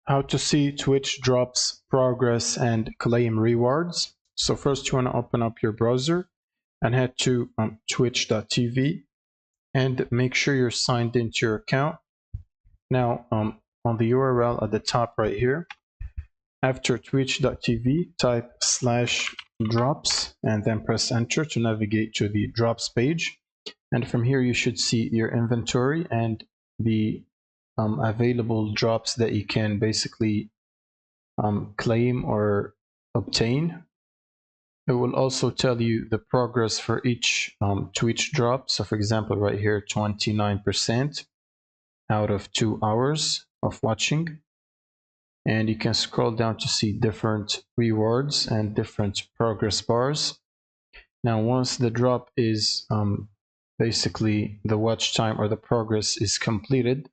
How to see Twitch drops, progress, and claim rewards. So first you want to open up your browser and head to twitch.tv and make sure you're signed into your account. Now on the URL at the top right here, after twitch.tv, type /drops and then press enter to navigate to the drops page. And from here you should see your inventory and the available drops that you can basically claim or obtain. It will also tell you the progress for each Twitch drop. So for example, right here, 29% out of 2 hours of watching. And you can scroll down to see different rewards and different progress bars. Now, once the drop is basically the watch time or the progress is completed,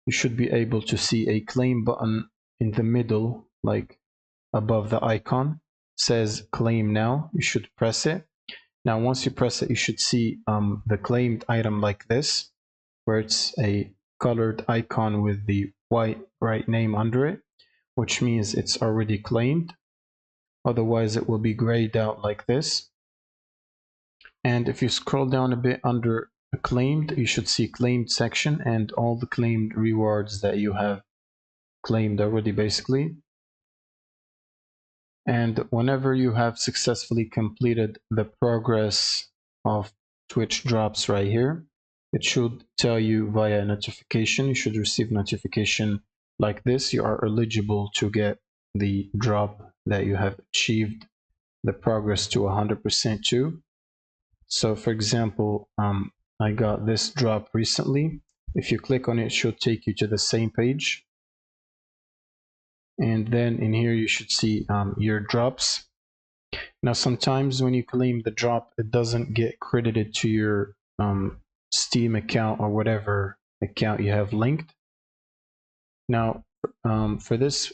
you should be able to see a claim button in the middle, like above the icon. It says claim now. You should press it. Now once you press it, you should see the claimed item like this, where it's a colored icon with the white bright name under it, which means it's already claimed. Otherwise it will be grayed out like this. And if you scroll down a bit under claimed, you should see claimed section and all the claimed rewards that you have claimed already basically. And whenever you have successfully completed the progress of Twitch drops right here, it should tell you via notification. You should receive notification like this. You are eligible to get the drop that you have achieved the progress to 100% to. So for example, I got this drop recently. If you click on it, it should take you to the same page. And then in here, you should see your drops. Now, sometimes when you claim the drop, it doesn't get credited to your Steam account or whatever account you have linked. Now, for this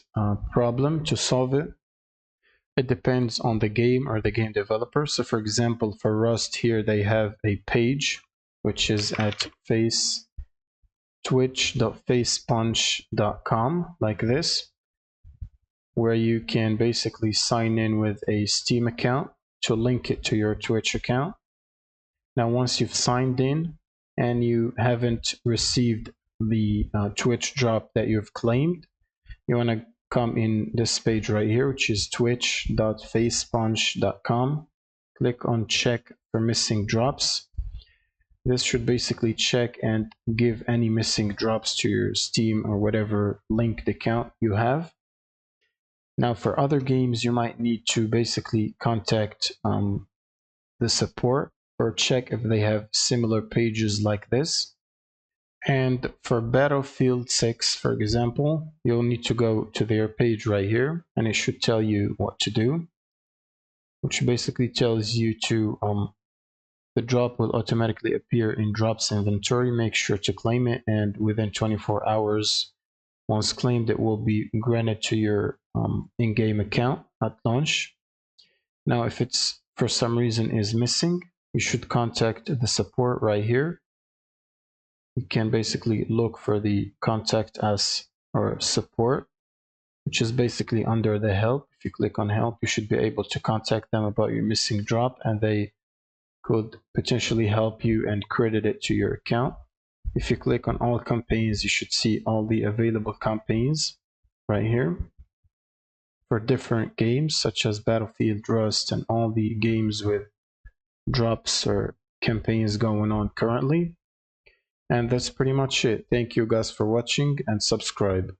problem, to solve it, it depends on the game or the game developer. So for example, for Rust here, they have a page, which is at twitch.facepunch.com, like this, where you can basically sign in with a Steam account to link it to your Twitch account. Now, once you've signed in and you haven't received the Twitch drop that you've claimed, you want to come in this page right here, which is twitch.facepunch.com. Click on check for missing drops. This should basically check and give any missing drops to your Steam or whatever linked account you have. Now, for other games, you might need to basically contact the support or check if they have similar pages like this. And for Battlefield 6, for example, you'll need to go to their page right here, and it should tell you what to do, which basically tells you to the drop will automatically appear in drops inventory. Make sure to claim it, and within 24 hours, once claimed, it will be granted to your in-game account at launch. Now, if it's for some reason is missing, you should contact the support right here. You can basically look for the contact us or support, which is basically under the help. If you click on help, you should be able to contact them about your missing drop, and they could potentially help you and credit it to your account. If you click on all campaigns, you should see all the available campaigns right here for different games such as Battlefield, Rust, and all the games with drops or campaigns going on currently. And that's pretty much it. Thank you guys for watching, and subscribe.